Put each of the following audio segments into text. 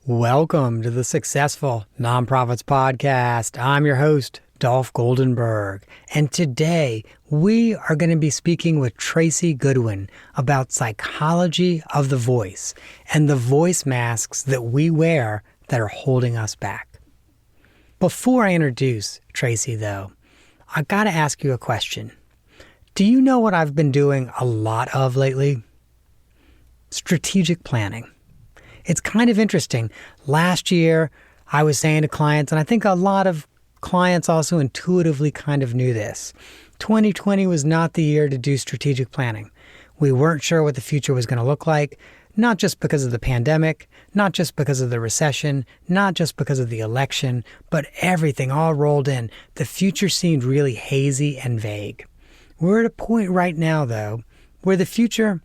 Welcome to the Successful Nonprofits Podcast. I'm your host, Dolph Goldenberg, and today we are going to be speaking with Tracy Goodwin about psychology of the voice and the voice masks that we wear that are holding us back. Before I introduce Tracy, though, I got to ask you a question. Do you know what I've been doing a lot of lately? Strategic planning. It's kind of interesting. Last year, I was saying to clients, and I think a lot of clients also intuitively kind of knew this, 2020 was not the year to do strategic planning. We weren't sure what the future was going to look like, not just because of the pandemic, not just because of the recession, not just because of the election, but everything all rolled in. The future seemed really hazy and vague. We're at a point right now, though, where the future,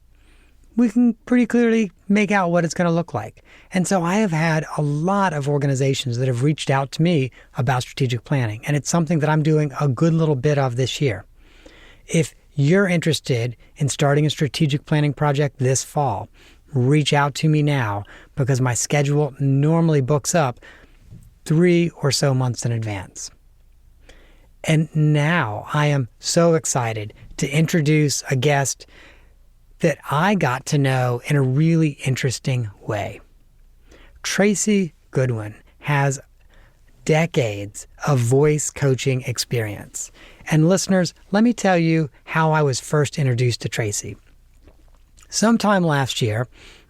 we can pretty clearly make out what it's going to look like. And so I have had a lot of organizations that have reached out to me about strategic planning, and it's something that I'm doing a good little bit of this year. If you're interested in starting a strategic planning project this fall, reach out to me now because my schedule normally books up 3 or so months in advance. And now I am so excited to introduce a guest that I got to know in a really interesting way. Tracy Goodwin has decades of voice coaching experience. And listeners, let me tell you how I was first introduced to Tracy. Sometime last year,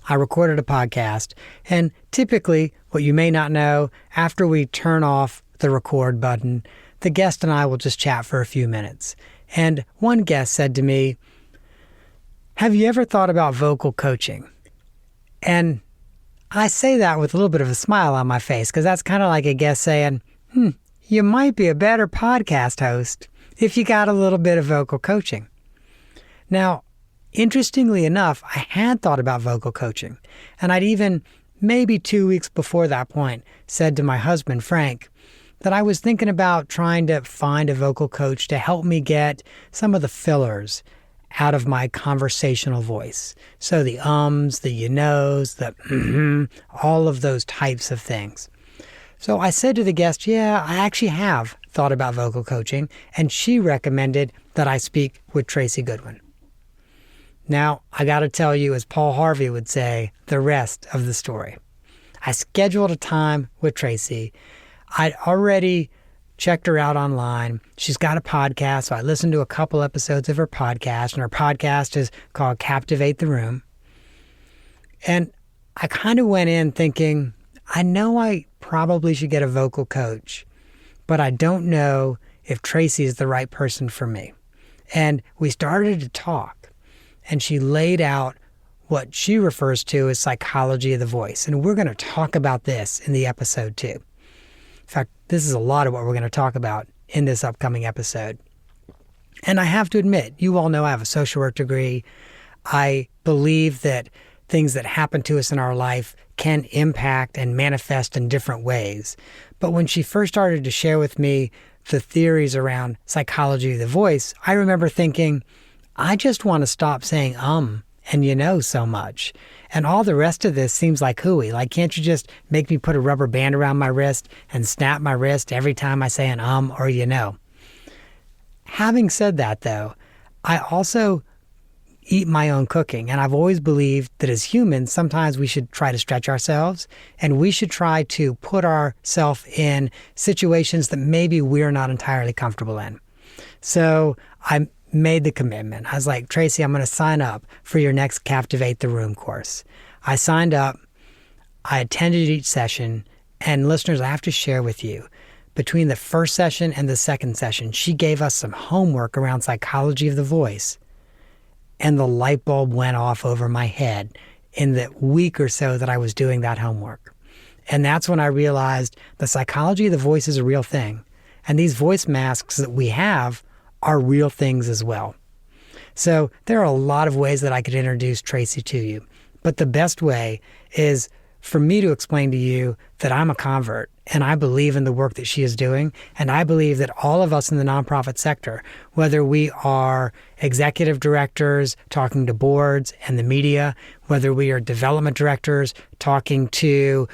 I recorded a podcast, and typically, what you may not know, after we turn off the record button, the guest and I will just chat for a few minutes. And one guest said to me, "Have you ever thought about vocal coaching?" And I say that with a little bit of a smile on my face because that's kind of like a guest saying, you might be a better podcast host if you got a little bit of vocal coaching. Now, interestingly enough, I had thought about vocal coaching, and I'd even, maybe 2 weeks before that point, said to my husband, Frank, that I was thinking about trying to find a vocal coach to help me get some of the fillers out of my conversational voice. So the ums, the you knows, the all of those types of things. So I said to the guest, yeah, I actually have thought about vocal coaching, and she recommended that I speak with Tracy Goodwin. Now, I got to tell you, as Paul Harvey would say, the rest of the story. I scheduled a time with Tracy. I'd already checked her out online. She's got a podcast, so I listened to a couple episodes of her podcast, and her podcast is called Captivate the Room. And I kind of went in thinking, I know I probably should get a vocal coach, but I don't know if Tracy is the right person for me. And we started to talk, and she laid out what she refers to as psychology of the voice. And we're going to talk about this in the episode too. In fact, this is a lot of what we're going to talk about in this upcoming episode. And I have to admit, you all know I have a social work degree. I believe that things that happen to us in our life can impact and manifest in different ways. But when she first started to share with me the theories around psychology of the voice, I remember thinking, I just want to stop saying and you know so much. And all the rest of this seems like hooey. Like, can't you just make me put a rubber band around my wrist and snap my wrist every time I say an or you know? Having said that, though, I also eat my own cooking. And I've always believed that as humans, sometimes we should try to stretch ourselves, and we should try to put ourselves in situations that maybe we're not entirely comfortable in. So I made the commitment. I was like, Tracy, I'm going to sign up for your next Captivate the Room course. I signed up. I attended each session. And listeners, I have to share with you, between the first session and the second session, she gave us some homework around psychology of the voice. And the light bulb went off over my head in the week or so that I was doing that homework. And that's when I realized the psychology of the voice is a real thing. And these voice masks that we have are real things as well. So there are a lot of ways that I could introduce Tracy to you. But the best way is for me to explain to you that I'm a convert and I believe in the work that she is doing. And I believe that all of us in the nonprofit sector, whether we are executive directors talking to boards and the media, whether we are development directors talking to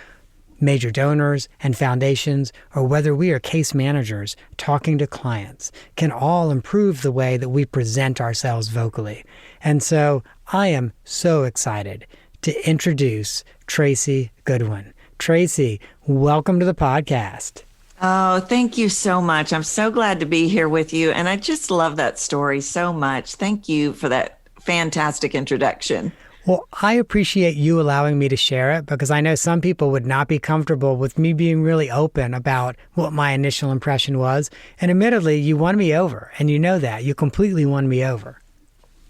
major donors and foundations, or whether we are case managers talking to clients, can all improve the way that we present ourselves vocally. And so I am so excited to introduce Tracy Goodwin. Tracy, welcome to the podcast. Oh, thank you so much. I'm so glad to be here with you. And I just love that story so much. Thank you for that fantastic introduction. Well, I appreciate you allowing me to share it because I know some people would not be comfortable with me being really open about what my initial impression was. And admittedly, you won me over, and you know that. You completely won me over.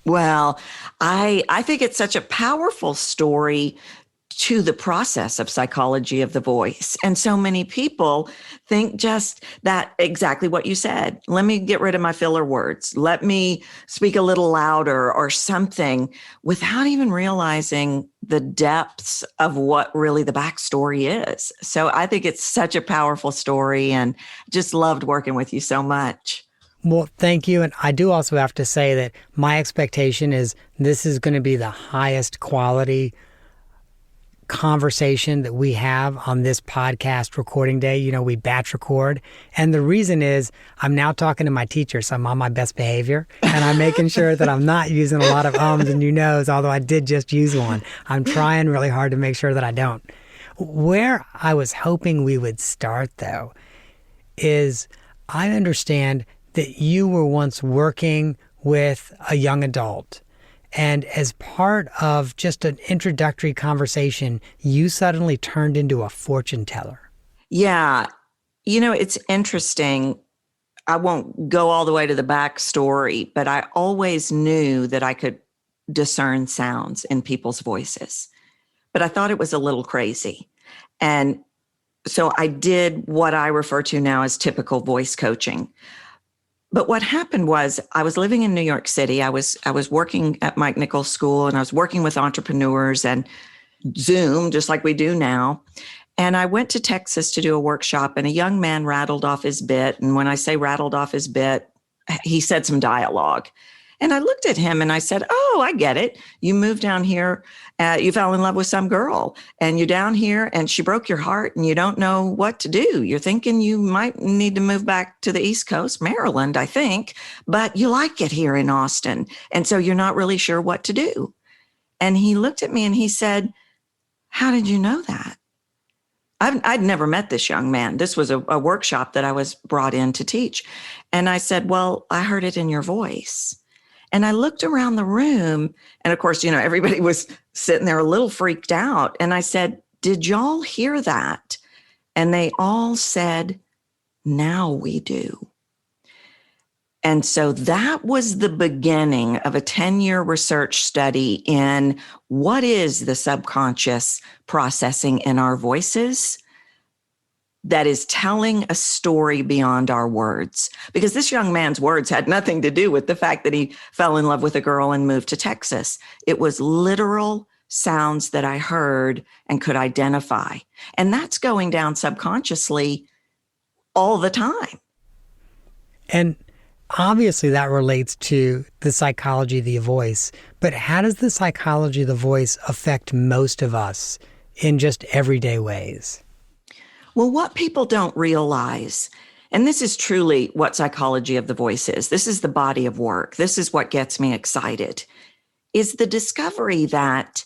Well, I think it's such a powerful story to the process of psychology of the voice. And so many people think just that exactly what you said. Let me get rid of my filler words. Let me speak a little louder or something without even realizing the depths of what really the backstory is. So I think it's such a powerful story and just loved working with you so much. Well, thank you. And I do also have to say that my expectation is this is going to be the highest quality conversation that we have on this podcast recording day. You know, we batch record. And the reason is I'm now talking to my teacher, so I'm on my best behavior. And I'm making sure that I'm not using a lot of ums and you knows, although I did just use one. I'm trying really hard to make sure that I don't. Where I was hoping we would start, though, is I understand that you were once working with a young adult. And as part of just an introductory conversation, you suddenly turned into a fortune teller. Yeah. You know, it's interesting. I won't go all the way to the backstory, but I always knew that I could discern sounds in people's voices. But I thought it was a little crazy. And so I did what I refer to now as typical voice coaching. But what happened was I was living in New York City. I was working at Mike Nichols School, and I was working with entrepreneurs and Zoom, just like we do now. And I went to Texas to do a workshop, and a young man rattled off his bit. And when I say rattled off his bit, he said some dialogue. And I looked at him and I said, oh, I get it. You moved down here, you fell in love with some girl, and you're down here and she broke your heart and you don't know what to do. You're thinking you might need to move back to the East Coast, Maryland, I think, but you like it here in Austin. And so you're not really sure what to do. And he looked at me and he said, how did you know that? I'd never met this young man. This was a workshop that I was brought in to teach. And I said, well, I heard it in your voice. And I looked around the room, and of course, you know, everybody was sitting there a little freaked out. And I said, did y'all hear that? And they all said, now we do. And so that was the beginning of a 10-year research study in what is the subconscious processing in our voices that is telling a story beyond our words. Because this young man's words had nothing to do with the fact that he fell in love with a girl and moved to Texas. It was literal sounds that I heard and could identify. And that's going down subconsciously all the time. And obviously that relates to the psychology of the voice. But how does the psychology of the voice affect most of us in just everyday ways? Well, what people don't realize, and this is truly what psychology of the voice is, this is the body of work, this is what gets me excited, is the discovery that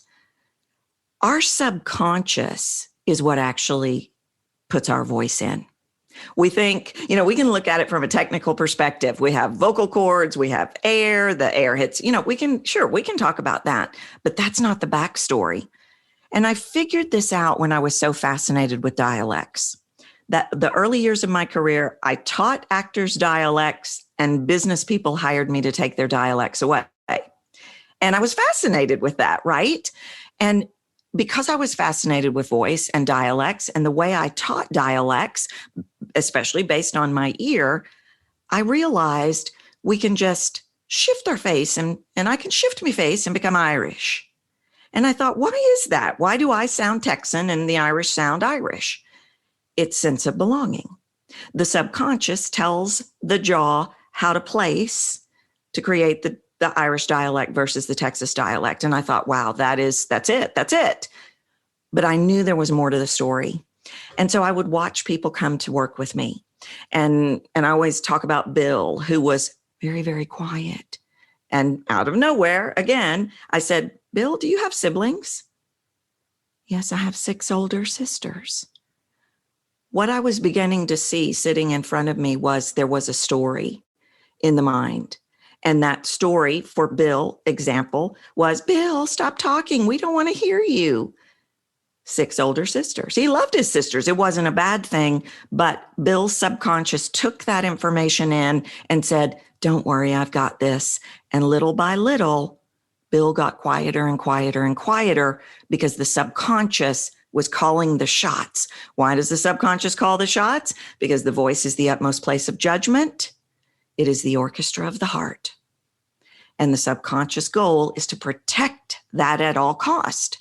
our subconscious is what actually puts our voice in. We think, you know, we can look at it from a technical perspective. We have vocal cords, we have air, the air hits, you know, we can talk about that, but that's not the backstory. And I figured this out when I was so fascinated with dialects. That the early years of my career, I taught actors dialects, and business people hired me to take their dialects away. And I was fascinated with that, right? And because I was fascinated with voice and dialects and the way I taught dialects, especially based on my ear, I realized we can just shift our face and I can shift my face and become Irish. And I thought, why is that? Why do I sound Texan and the Irish sound Irish? It's sense of belonging. The subconscious tells the jaw how to place to create the Irish dialect versus the Texas dialect. And I thought, wow, that's it. But I knew there was more to the story. And so I would watch people come to work with me. And I always talk about Bill, who was very, very quiet. And out of nowhere, again, I said, Bill, do you have siblings? Yes, I have 6 older sisters. What I was beginning to see sitting in front of me was there was a story in the mind. And that story for Bill, example, was, Bill, stop talking. We don't want to hear you. 6 older sisters. He loved his sisters. It wasn't a bad thing, but Bill's subconscious took that information in and said, don't worry, I've got this. And little by little, Bill got quieter and quieter and quieter because the subconscious was calling the shots. Why does the subconscious call the shots? Because the voice is the utmost place of judgment. It is the orchestra of the heart. And the subconscious goal is to protect that at all cost.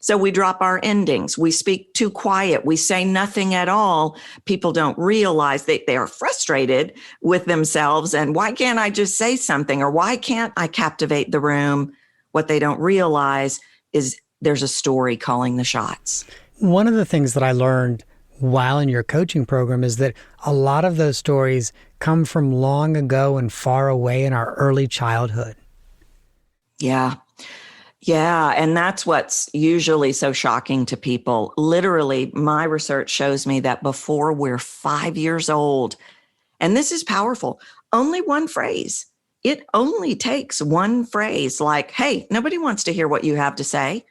So we drop our endings. We speak too quiet. We say nothing at all. People don't realize that they are frustrated with themselves. And why can't I just say something? Or why can't I captivate the room? What they don't realize is there's a story calling the shots. One of the things that I learned while in your coaching program is that a lot of those stories come from long ago and far away in our early childhood. Yeah. Yeah. And that's what's usually so shocking to people. Literally, my research shows me that before we're 5 years old, and this is powerful, only one phrase. It only takes one phrase like, hey, nobody wants to hear what you have to say.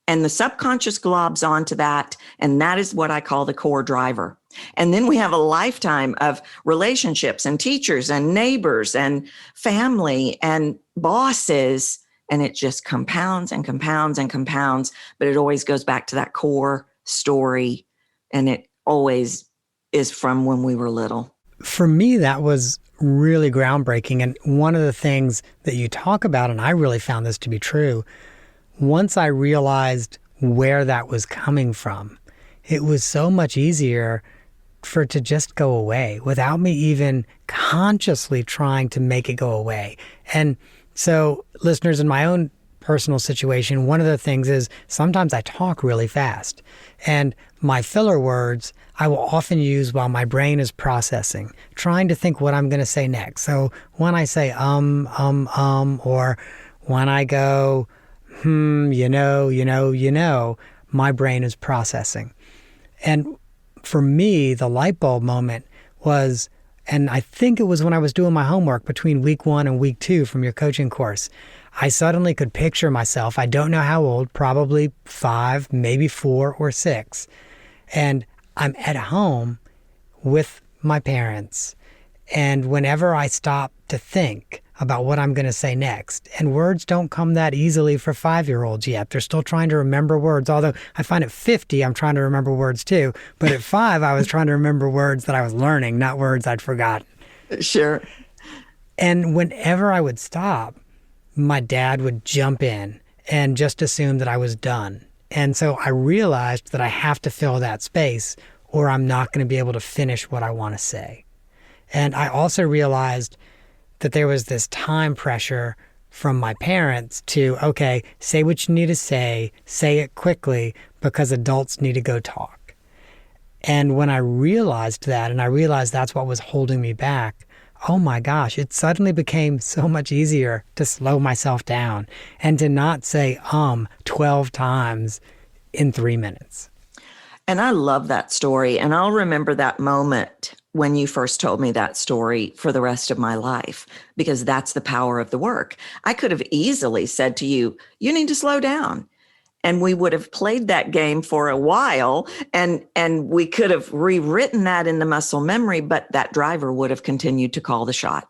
And the subconscious globs onto that. And that is what I call the core driver. And then we have a lifetime of relationships and teachers and neighbors and family and bosses. And it just compounds and compounds and compounds. But it always goes back to that core story. And it always is from when we were little. For me, that was really groundbreaking. And one of the things that you talk about, and I really found this to be true, once I realized where that was coming from, it was so much easier for it to just go away without me even consciously trying to make it go away. And so, listeners, in my own personal situation, one of the things is sometimes I talk really fast. And my filler words I will often use while my brain is processing, trying to think what I'm going to say next. So when I say or when I go, my brain is processing. And for me, the light bulb moment was, and I think it was when I was doing my homework between week 1 and week 2 from your coaching course, I suddenly could picture myself, I don't know how old, probably 5, maybe 4 or 6. And I'm at home with my parents. And whenever I stop to think about what I'm going to say next, and words don't come that easily for 5-year-olds yet. They're still trying to remember words. Although I find at 50, I'm trying to remember words too. But at 5, I was trying to remember words that I was learning, not words I'd forgotten. Sure. And whenever I would stop, my dad would jump in and just assume that I was done. And so I realized that I have to fill that space or I'm not going to be able to finish what I want to say. And I also realized that there was this time pressure from my parents to, okay, say what you need to say it quickly because adults need to go talk. And when I realized that, and I realized that's what was holding me back, oh my gosh, it suddenly became so much easier to slow myself down and to not say 12 times in 3 minutes. And I love that story. And I'll remember that moment when you first told me that story for the rest of my life, because that's the power of the work. I could have easily said to you, you need to slow down. And we would have played that game for a while and we could have rewritten that in the muscle memory, but that driver would have continued to call the shot.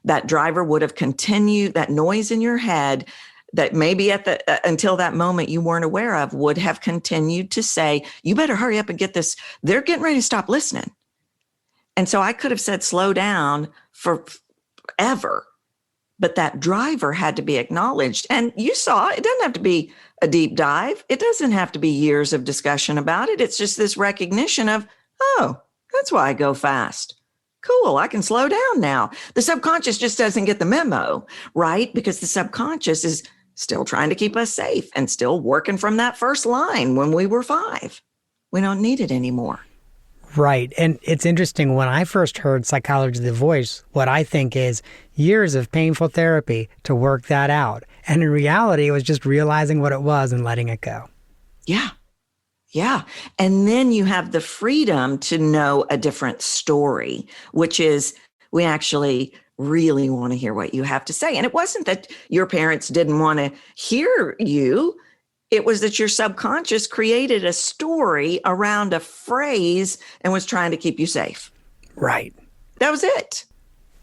That driver would have continued, that noise in your head that maybe until that moment you weren't aware of would have continued to say, you better hurry up and get this. They're getting ready to stop listening. And so I could have said, slow down forever, but that driver had to be acknowledged. And you saw, it doesn't have to be a deep dive. It doesn't have to be years of discussion about it. It's just this recognition of, oh, that's why I go fast. Cool, I can slow down now. The subconscious just doesn't get the memo, right? Because the subconscious is still trying to keep us safe and still working from that first line when we were 5. We don't need it anymore. Right. And it's interesting, when I first heard psychology of the voice, what I think is years of painful therapy to work that out. And in reality, it was just realizing what it was and letting it go. Yeah. Yeah. And then you have the freedom to know a different story, which is we actually really want to hear what you have to say. And it wasn't that your parents didn't want to hear you. It was that your subconscious created a story around a phrase and was trying to keep you safe. Right. That was it.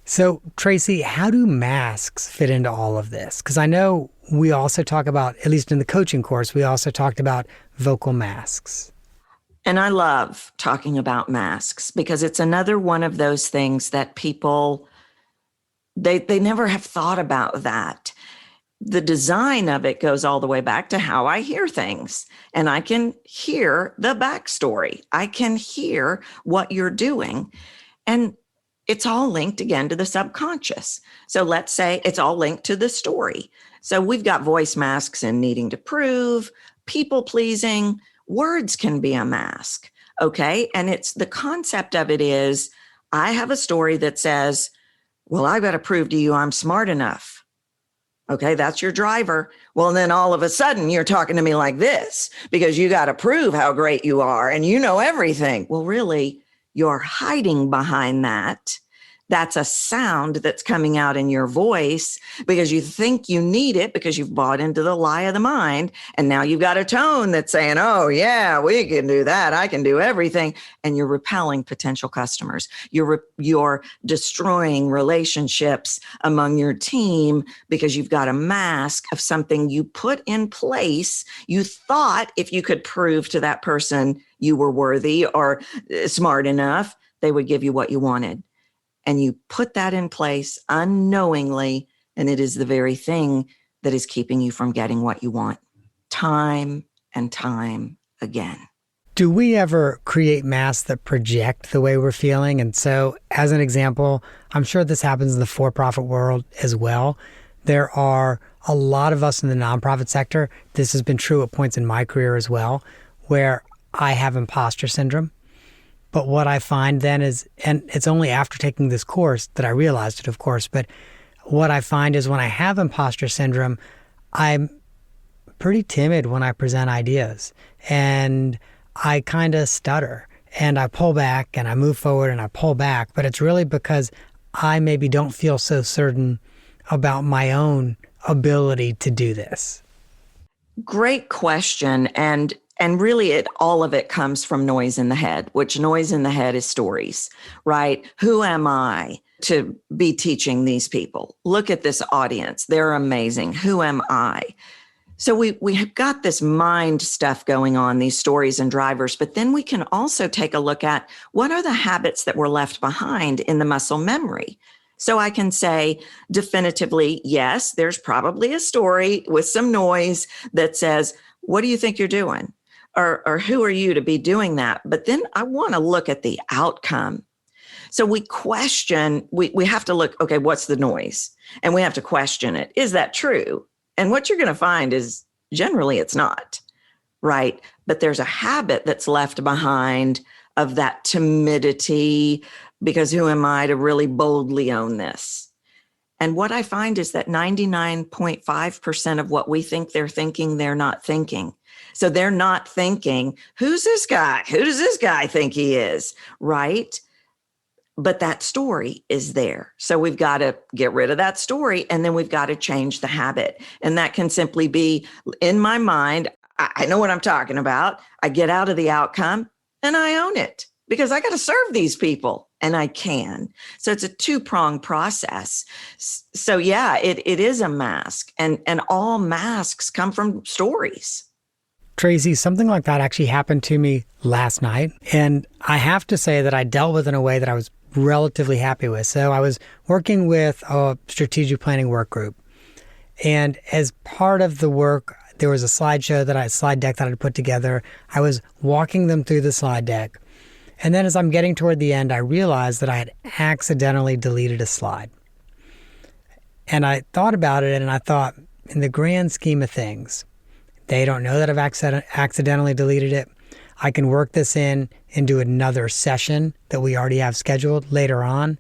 So, Tracy, how do masks fit into all of this? Because I know we also talk about, at least in the coaching course, we also talked about vocal masks. And I love talking about masks because it's another one of those things that people, they never have thought about that. The design of it goes all the way back to how I hear things. And I can hear the backstory. I can hear what you're doing. And it's all linked again to the subconscious. So let's say it's all linked to the story. So we've got voice masks and needing to prove, people pleasing. Words can be a mask. Okay. And it's the concept of it is I have a story that says, well, I've got to prove to you I'm smart enough. Okay, that's your driver. Well, then all of a sudden you're talking to me like this because you got to prove how great you are and you know everything. Well, really, you're hiding behind that. That's a sound that's coming out in your voice because you think you need it because you've bought into the lie of the mind. And now you've got a tone that's saying, oh, yeah, we can do that. I can do everything. And you're repelling potential customers. You're destroying relationships among your team because you've got a mask of something you put in place. You thought if you could prove to that person you were worthy or smart enough, they would give you what you wanted. And you put that in place unknowingly, and it is the very thing that is keeping you from getting what you want time and time again. Do we ever create masks that project the way we're feeling? And so, as an example, I'm sure this happens in the for-profit world as well. There are a lot of us in the nonprofit sector. This has been true at points in my career as well, where I have imposter syndrome. But what I find then is, and it's only after taking this course that I realized it, of course, but what I find is when I have imposter syndrome, I'm pretty timid when I present ideas. And I kind of stutter and I pull back and I move forward and I pull back. But it's really because I maybe don't feel so certain about my own ability to do this. Great question. And really, all of it comes from noise in the head, which noise in the head is stories, right? Who am I to be teaching these people? Look at this audience. They're amazing. Who am I? So we have got this mind stuff going on, these stories and drivers, but then we can also take a look at what are the habits that were left behind in the muscle memory. So I can say definitively, yes, there's probably a story with some noise that says, what do you think you're doing? Or who are you to be doing that? But then I want to look at the outcome. So we question, we have to look, okay, what's the noise? And we have to question it. Is that true? And what you're going to find is generally it's not, right? But there's a habit that's left behind of that timidity because who am I to really boldly own this? And what I find is that 99.5% of what we think they're thinking, they're not thinking. So they're not thinking, who's this guy? Who does this guy think he is? Right? But that story is there. So we've got to get rid of that story and then we've got to change the habit. And that can simply be in my mind, I know what I'm talking about. I get out of the outcome and I own it because I got to serve these people and I can. So it's a two-pronged process. So yeah, it is a mask and all masks come from stories. Tracy, something like that actually happened to me last night. And I have to say that I dealt with it in a way that I was relatively happy with. So I was working with a strategic planning work group. And as part of the work, there was a slide deck that I had put together. I was walking them through the slide deck. And then as I'm getting toward the end, I realized that I had accidentally deleted a slide. And I thought about it and I thought, in the grand scheme of things, they don't know that I've accidentally deleted it. I can work this into another session that we already have scheduled later on.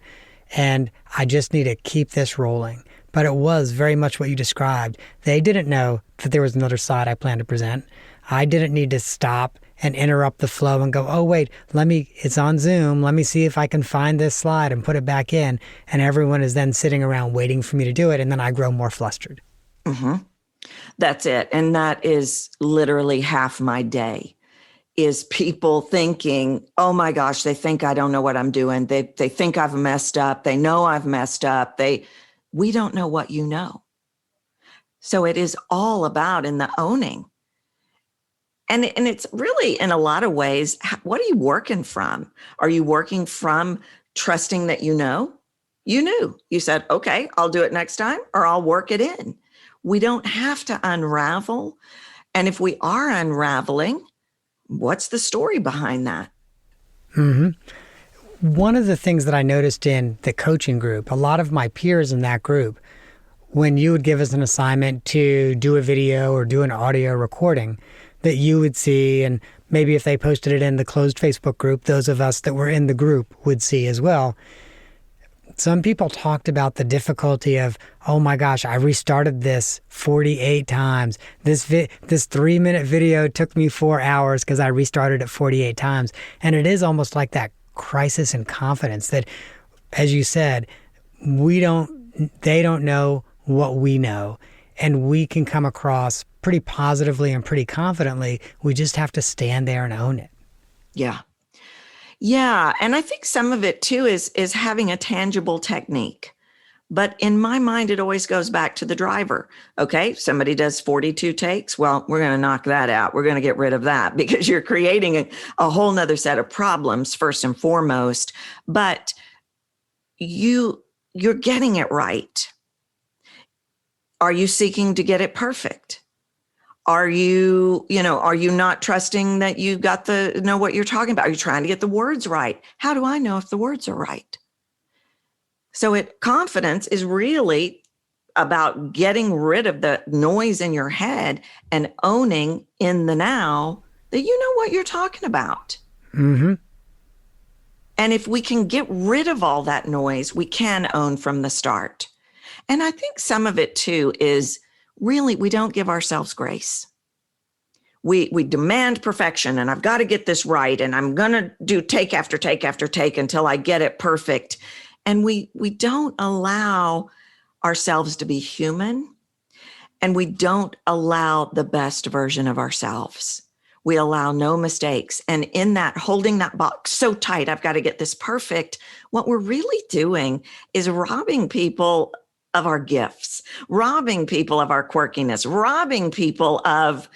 And I just need to keep this rolling. But it was very much what you described. They didn't know that there was another slide I planned to present. I didn't need to stop and interrupt the flow and go, oh, wait, it's on Zoom. Let me see if I can find this slide and put it back in. And everyone is then sitting around waiting for me to do it. And then I grow more flustered. Mm-hmm. That's it. And that is literally half my day, is people thinking, oh my gosh, they think I don't know what I'm doing. They think I've messed up. They know I've messed up. We don't know what you know. So it is all about in the owning. And it's really, in a lot of ways, what are you working from? Are you working from trusting that you know? You knew. You said, okay, I'll do it next time, or I'll work it in. We don't have to unravel. And if we are unraveling, what's the story behind that? Mm-hmm. One of the things that I noticed in the coaching group, a lot of my peers in that group, when you would give us an assignment to do a video or do an audio recording that you would see, and maybe if they posted it in the closed Facebook group, those of us that were in the group would see as well. Some people talked about the difficulty of, oh my gosh, I restarted this 48 times. This 3-minute video took me 4 hours because I restarted it 48 times. And it is almost like that crisis in confidence that, as you said, they don't know what we know. And we can come across pretty positively and pretty confidently. We just have to stand there and own it. Yeah. Yeah. And I think some of it too is having a tangible technique. But in my mind, it always goes back to the driver. Okay, somebody does 42 takes. Well, we're going to knock that out. We're going to get rid of that because you're creating a whole nother set of problems first and foremost. But you're getting it right. Are you seeking to get it perfect? Are you not trusting that you know what you're talking about? Are you trying to get the words right? How do I know if the words are right? So confidence is really about getting rid of the noise in your head and owning in the now that you know what you're talking about. Mm-hmm. And if we can get rid of all that noise, we can own from the start. And I think some of it too is really, we don't give ourselves grace. We demand perfection, and I've got to get this right, and I'm going to do take after take after take until I get it perfect. And we don't allow ourselves to be human, and we don't allow the best version of ourselves. We allow no mistakes. And in that, holding that box so tight, I've got to get this perfect, what we're really doing is robbing people of our gifts, robbing people of our quirkiness, robbing people of,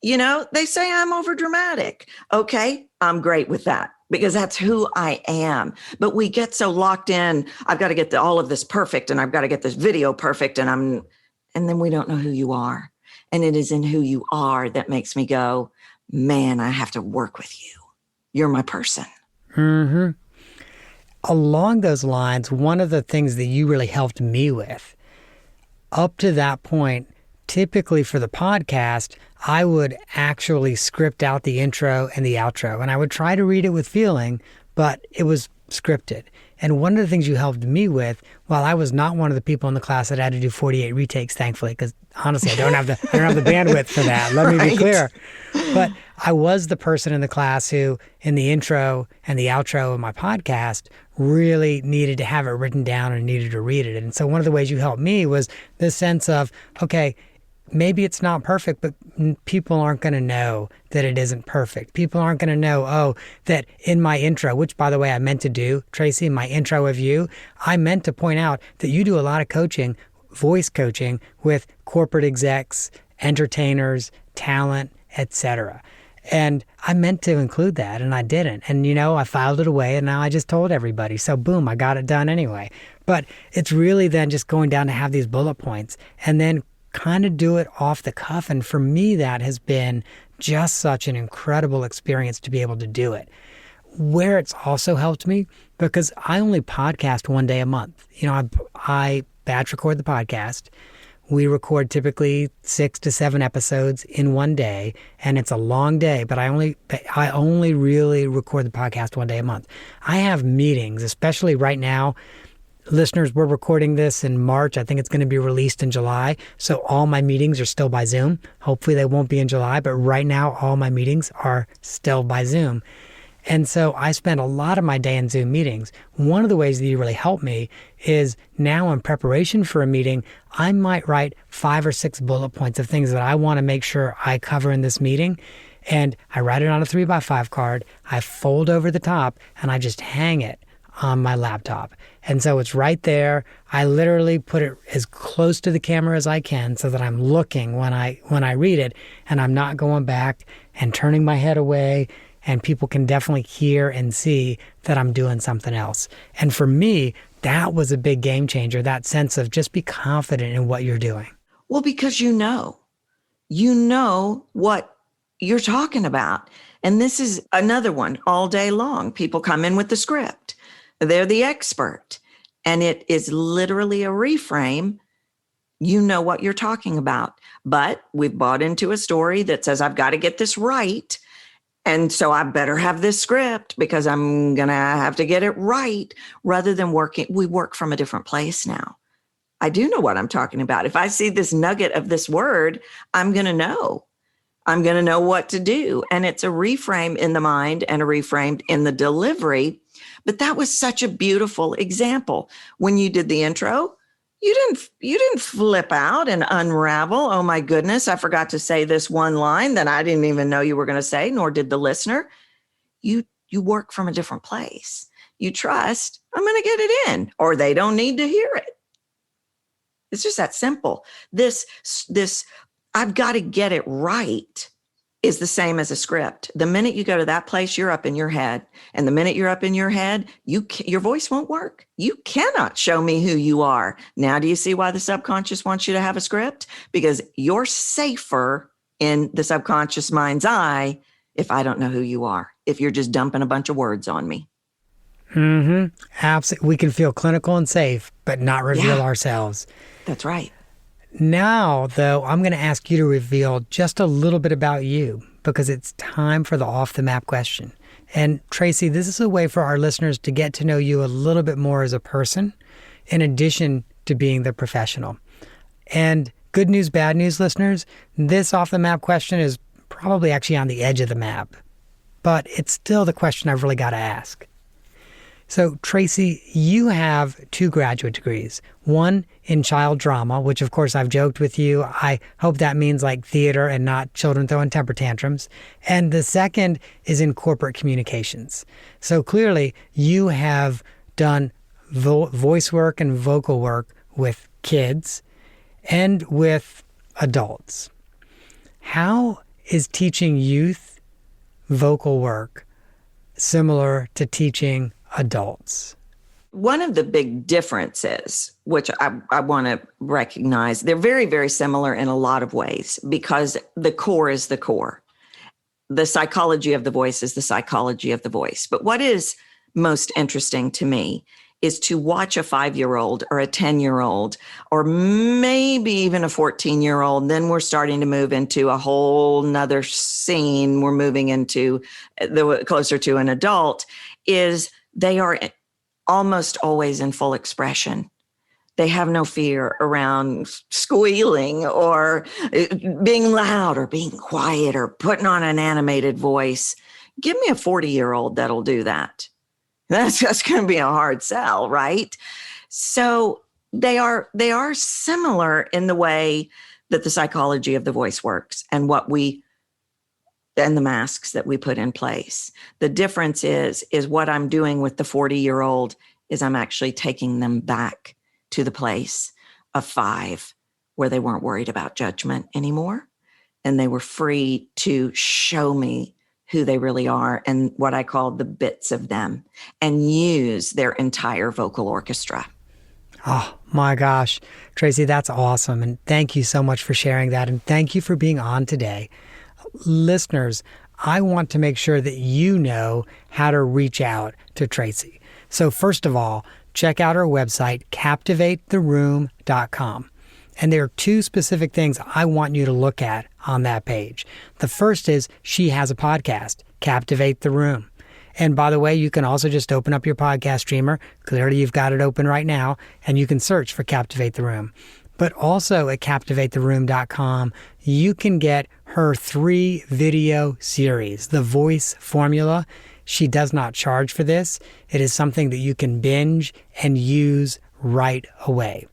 they say I'm over dramatic. Okay, I'm great with that because that's who I am. But we get so locked in, I've got to get all of this perfect, and I've got to get this video perfect, and then we don't know who you are. And it is in who you are that makes me go, man, I have to work with you. You're my person. Mm-hmm. Along those lines, one of the things that you really helped me with, up to that point, typically for the podcast, I would actually script out the intro and the outro, and I would try to read it with feeling, but it was scripted. And one of the things you helped me with, while I was not one of the people in the class that had to do 48 retakes, thankfully, because honestly, I don't have the bandwidth for that. Let me be clear. But I was the person in the class who, in the intro and the outro of my podcast, really needed to have it written down and needed to read it. And so one of the ways you helped me was this sense of, okay, maybe it's not perfect, but people aren't going to know that it isn't perfect. People aren't going to know, that in my intro, which by the way, I meant to do, Tracy, my intro of you, I meant to point out that you do a lot of coaching, voice coaching with corporate execs, entertainers, talent, etc. And I meant to include that, and I didn't. And, I filed it away, and now I just told everybody. So boom, I got it done anyway. But it's really then just going down to have these bullet points and then kind of do it off the cuff. And for me, that has been just such an incredible experience to be able to do it. Where it's also helped me, because I only podcast one day a month. I batch record the podcast. We record typically 6 to 7 episodes in one day, and it's a long day, but I only really record the podcast one day a month. I have meetings, especially right now. Listeners, we're recording this in March. I think it's going to be released in July. So all my meetings are still by Zoom. Hopefully they won't be in July, but right now all my meetings are still by Zoom. And so I spend a lot of my day in Zoom meetings. One of the ways that you really help me is now in preparation for a meeting, I might write 5 or 6 bullet points of things that I want to make sure I cover in this meeting. And I write it on a 3x5 card. I fold over the top and I just hang it on my laptop. And so it's right there. I literally put it as close to the camera as I can so that I'm looking when I read it, and I'm not going back and turning my head away, and people can definitely hear and see that I'm doing something else. And for me, that was a big game changer, that sense of just be confident in what you're doing. Well, because you know what you're talking about. And this is another one all day long. People come in with the script. They're the expert. And it is literally a reframe. You know what you're talking about. But we've bought into a story that says, I've got to get this right. And so I better have this script because I'm going to have to get it right, rather than we work from a different place now. I do know what I'm talking about. If I see this nugget of this word, I'm going to know. I'm going to know what to do. And it's a reframe in the mind and a reframe in the delivery. But that was such a beautiful example. When you did the intro, you didn't flip out and unravel. Oh my goodness, I forgot to say this one line that I didn't even know you were going to say, nor did the listener. You work from a different place. You trust, I'm going to get it in, or they don't need to hear it. It's just that simple. This I've got to get it right is the same as a script. The minute you go to that place, you're up in your head. And the minute you're up in your head, your voice won't work. You cannot show me who you are. Now, do you see why the subconscious wants you to have a script? Because you're safer in the subconscious mind's eye if I don't know who you are, if you're just dumping a bunch of words on me. Mm-hmm. Absolutely. We can feel clinical and safe, but not reveal ourselves. That's right. Now, though, I'm going to ask you to reveal just a little bit about you, because it's time for the off the map question. And Tracy, this is a way for our listeners to get to know you a little bit more as a person, in addition to being the professional. And good news, bad news, listeners, this off the map question is probably actually on the edge of the map, but it's still the question I've really got to ask. So, Tracy, you have 2 graduate degrees, one in child drama, which of course I've joked with you. I hope that means like theater and not children throwing temper tantrums. And the second is in corporate communications. So clearly you have done voice work and vocal work with kids and with adults. How is teaching youth vocal work similar to teaching adults? One of the big differences, which I want to recognize, they're very, very similar in a lot of ways, because the core is the core. The psychology of the voice is the psychology of the voice. But what is most interesting to me is to watch a 5-year-old or a 10-year-old, or maybe even a 14-year-old. Then we're starting to move into a whole nother scene. We're moving into closer to an adult, is they are almost always in full expression. They have no fear around squealing or being loud or being quiet or putting on an animated voice. Give me a 40-year-old that'll do that. That's just going to be a hard sell, right? So they are similar in the way that the psychology of the voice works and and the masks that we put in place. The difference is what I'm doing with the 40-year-old is I'm actually taking them back to the place of 5, where they weren't worried about judgment anymore. And they were free to show me who they really are and what I call the bits of them, and use their entire vocal orchestra. Oh my gosh, Tracy, that's awesome. And thank you so much for sharing that. And thank you for being on today. Listeners, I want to make sure that you know how to reach out to Tracy. So first of all, check out our website, captivatetheroom.com. And there are two specific things I want you to look at on that page. The first is she has a podcast, Captivate the Room. And by the way, you can also just open up your podcast streamer. Clearly, you've got it open right now, and you can search for Captivate the Room. But also at captivatetheroom.com, you can get her 3-video series, The Voice Formula. She does not charge for this. It is something that you can binge and use right away.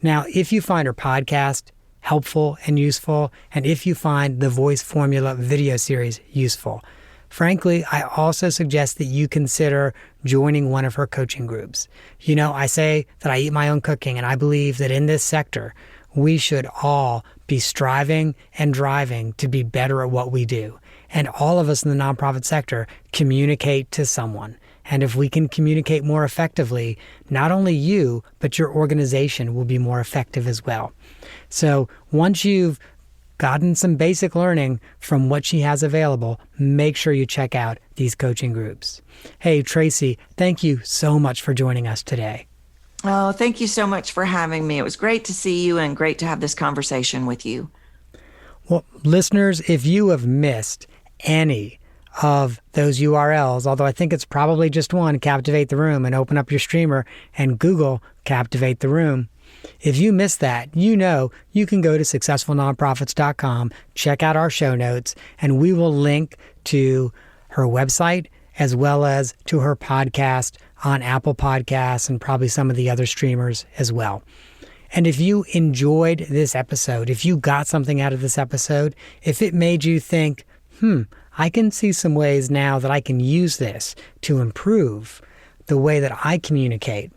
Now, if you find her podcast helpful and useful, and if you find the Voice Formula video series useful, frankly, I also suggest that you consider joining one of her coaching groups. You know, I say that I eat my own cooking, and I believe that in this sector, we should all be striving and driving to be better at what we do. And all of us in the nonprofit sector communicate to someone. And if we can communicate more effectively, not only you, but your organization will be more effective as well. So once you've gotten some basic learning from what she has available, make sure you check out these coaching groups. Hey, Tracy, thank you so much for joining us today. Oh, thank you so much for having me. It was great to see you and great to have this conversation with you. Well, listeners, if you have missed any of those URLs, although I think it's probably just one, Captivate the Room, and open up your streamer and Google Captivate the Room. If you missed that, you know you can go to successfulnonprofits.com, check out our show notes, and we will link to her website as well as to her podcast on Apple Podcasts and probably some of the other streamers as well. And if you enjoyed this episode, if you got something out of this episode, if it made you think, I can see some ways now that I can use this to improve the way that I communicate,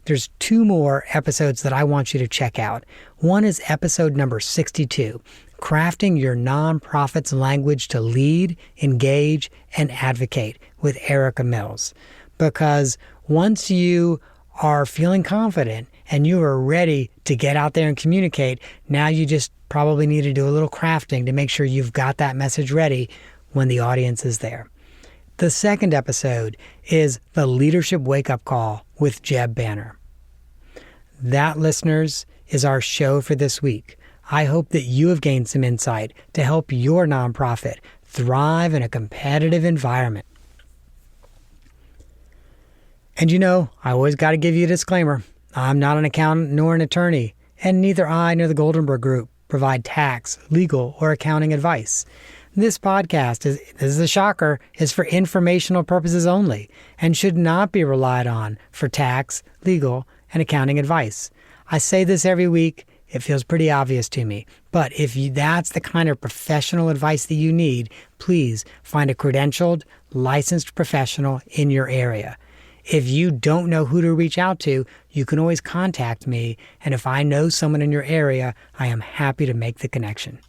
there's 2 more episodes that I want you to check out. One is episode number 62, Crafting Your Nonprofit's Language to Lead, Engage, and Advocate with Erica Mills. Because once you are feeling confident and you are ready to get out there and communicate, now you just probably need to do a little crafting to make sure you've got that message ready when the audience is there. The second episode is the Leadership Wake-Up Call with Jeb Banner. That, listeners, is our show for this week. I hope that you have gained some insight to help your nonprofit thrive in a competitive environment. And you know, I always got to give you a disclaimer. I'm not an accountant nor an attorney, and neither I nor the Goldenberg Group provide tax, legal, or accounting advice. This podcast, this is a shocker, is for informational purposes only and should not be relied on for tax, legal, and accounting advice. I say this every week. It feels pretty obvious to me. But if that's the kind of professional advice that you need, please find a credentialed, licensed professional in your area. If you don't know who to reach out to, you can always contact me. And if I know someone in your area, I am happy to make the connection.